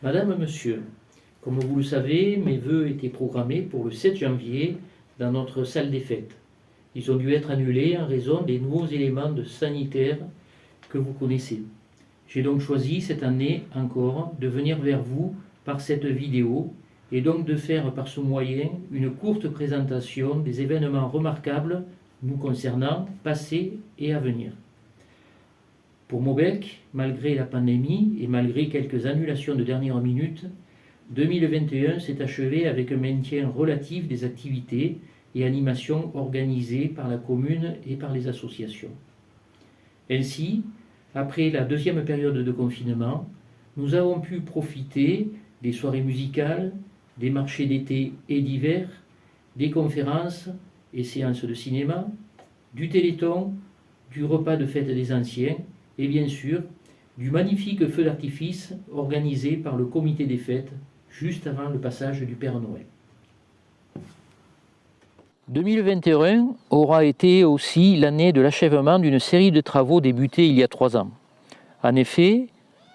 Madame, Monsieur, comme vous le savez, mes vœux étaient programmés pour le 7 janvier dans notre salle des fêtes. Ils ont dû être annulés en raison des nouveaux éléments sanitaires que vous connaissez. J'ai donc choisi cette année encore de venir vers vous par cette vidéo et donc de faire par ce moyen une courte présentation des événements remarquables nous concernant, passés et à venir. Pour Maubec, malgré la pandémie et malgré quelques annulations de dernière minute, 2021 s'est achevé avec un maintien relatif des activités et animations organisées par la commune et par les associations. Ainsi, après la deuxième période de confinement, nous avons pu profiter des soirées musicales, des marchés d'été et d'hiver, des conférences et séances de cinéma, du téléthon, du repas de fête des anciens et bien sûr du magnifique feu d'artifice organisé par le comité des fêtes juste avant le passage du Père Noël. 2021 aura été aussi l'année de l'achèvement d'une série de travaux débutés il y a 3 ans. En effet,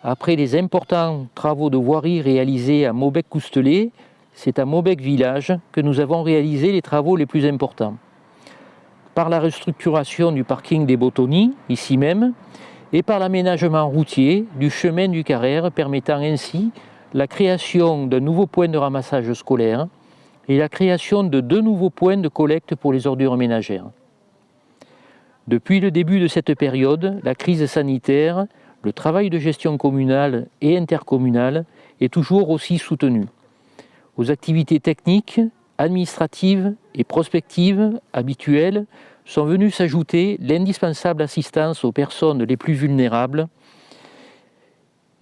après les importants travaux de voirie réalisés à Maubec-Coustelet, c'est à Maubec Village que nous avons réalisé les travaux les plus importants. Par la restructuration du parking des Bottonies, ici même, et par l'aménagement routier du chemin du Carrère, permettant ainsi la création d'un nouveau point de ramassage scolaire et la création de 2 nouveaux points de collecte pour les ordures ménagères. Depuis le début de cette période, la crise sanitaire, le travail de gestion communale et intercommunale est toujours aussi soutenu. Aux activités techniques, administratives et prospectives habituelles sont venus s'ajouter l'indispensable assistance aux personnes les plus vulnérables,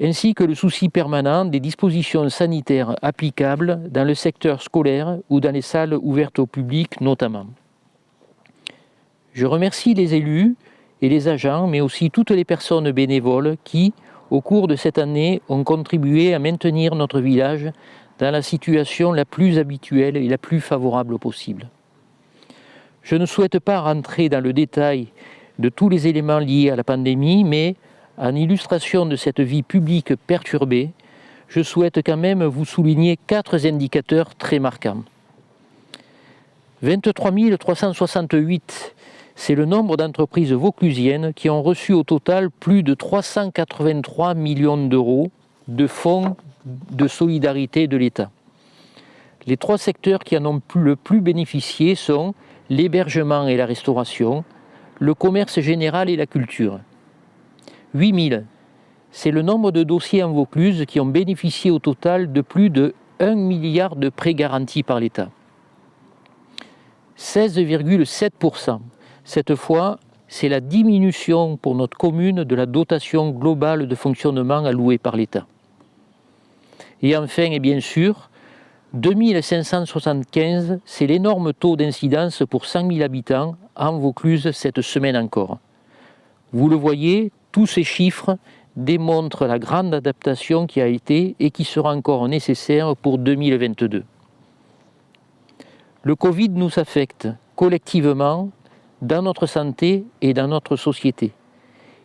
ainsi que le souci permanent des dispositions sanitaires applicables dans le secteur scolaire ou dans les salles ouvertes au public notamment. Je remercie les élus et les agents, mais aussi toutes les personnes bénévoles qui, au cours de cette année, ont contribué à maintenir notre village dans la situation la plus habituelle et la plus favorable possible. Je ne souhaite pas rentrer dans le détail de tous les éléments liés à la pandémie, mais en illustration de cette vie publique perturbée, je souhaite quand même vous souligner 4 indicateurs très marquants. 23 368, c'est le nombre d'entreprises vauclusiennes qui ont reçu au total plus de 383 millions d'euros de fonds de solidarité de l'État. Les 3 secteurs qui en ont le plus bénéficié sont l'hébergement et la restauration, le commerce général et la culture. 8 000, c'est le nombre de dossiers en Vaucluse qui ont bénéficié au total de plus de 1 milliard de prêts garantis par l'État. 16,7%, cette fois, c'est la diminution pour notre commune de la dotation globale de fonctionnement allouée par l'État. Et enfin, et bien sûr, 2575, c'est l'énorme taux d'incidence pour 100 000 habitants en Vaucluse cette semaine encore. Vous le voyez, tous ces chiffres démontrent la grande adaptation qui a été et qui sera encore nécessaire pour 2022. Le Covid nous affecte collectivement dans notre santé et dans notre société.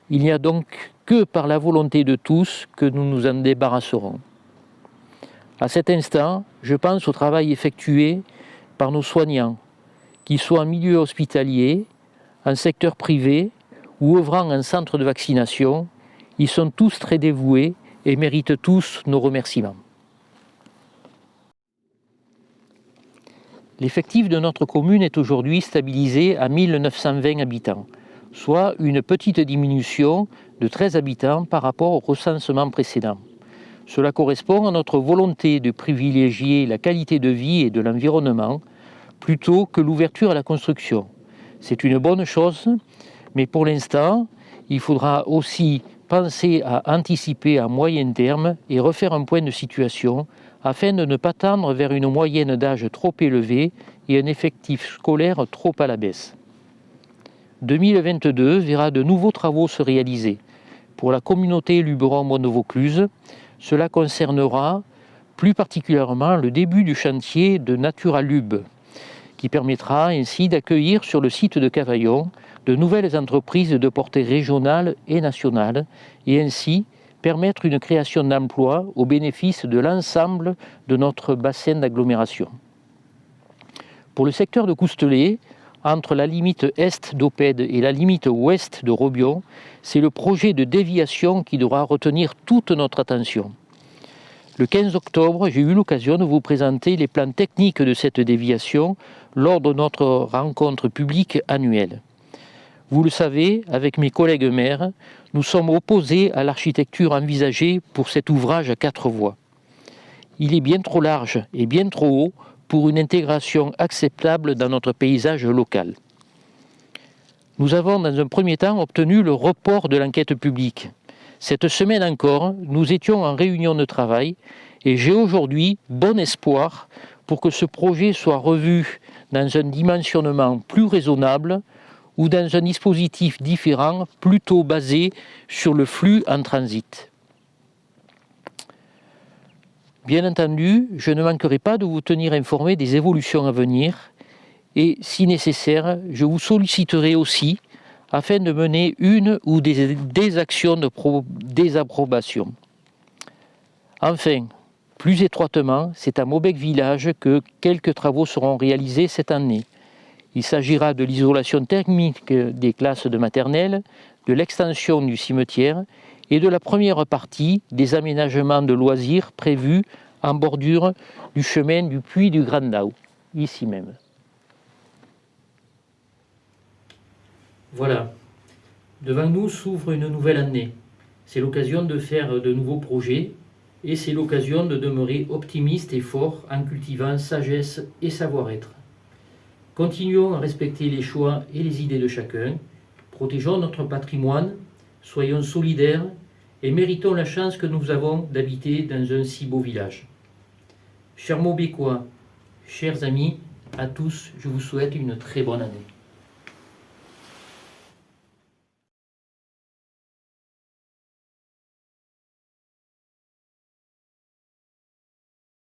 Il n'y a donc que par la volonté de tous que nous nous en débarrasserons. À cet instant, je pense au travail effectué par nos soignants, qu'ils soient en milieu hospitalier, en secteur privé ou œuvrant en centre de vaccination. Ils sont tous très dévoués et méritent tous nos remerciements. L'effectif de notre commune est aujourd'hui stabilisé à 1920 habitants, soit une petite diminution de 13 habitants par rapport au recensement précédent. Cela correspond à notre volonté de privilégier la qualité de vie et de l'environnement plutôt que l'ouverture à la construction. C'est une bonne chose, mais pour l'instant, il faudra aussi penser à anticiper à moyen terme et refaire un point de situation afin de ne pas tendre vers une moyenne d'âge trop élevée et un effectif scolaire trop à la baisse. 2022 verra de nouveaux travaux se réaliser. Pour la communauté Luberon-Monne-Vaucluse, cela concernera plus particulièrement le début du chantier de Naturalub, qui permettra ainsi d'accueillir sur le site de Cavaillon de nouvelles entreprises de portée régionale et nationale, et ainsi permettre une création d'emplois au bénéfice de l'ensemble de notre bassin d'agglomération. Pour le secteur de Coustelet, entre la limite est d'Opède et la limite ouest de Robion, c'est le projet de déviation qui devra retenir toute notre attention. Le 15 octobre, j'ai eu l'occasion de vous présenter les plans techniques de cette déviation lors de notre rencontre publique annuelle. Vous le savez, avec mes collègues maires, nous sommes opposés à l'architecture envisagée pour cet ouvrage à 4 voies. Il est bien trop large et bien trop haut pour une intégration acceptable dans notre paysage local. Nous avons dans un premier temps obtenu le report de l'enquête publique. Cette semaine encore, nous étions en réunion de travail et j'ai aujourd'hui bon espoir pour que ce projet soit revu dans un dimensionnement plus raisonnable ou dans un dispositif différent, plutôt basé sur le flux en transit. Bien entendu, je ne manquerai pas de vous tenir informé des évolutions à venir et, si nécessaire, je vous solliciterai aussi afin de mener une ou des actions de désapprobation. Enfin, plus étroitement, c'est à Maubec Village que quelques travaux seront réalisés cette année. Il s'agira de l'isolation thermique des classes de maternelle, de l'extension du cimetière et de la première partie des aménagements de loisirs prévus en bordure du chemin du Puy du Grand Dau, ici même. Voilà, devant nous s'ouvre une nouvelle année. C'est l'occasion de faire de nouveaux projets et c'est l'occasion de demeurer optimiste et fort en cultivant sagesse et savoir-être. Continuons à respecter les choix et les idées de chacun, protégeons notre patrimoine, soyons solidaires et méritons la chance que nous avons d'habiter dans un si beau village. Chers Maubécois, chers amis, à tous, je vous souhaite une très bonne année.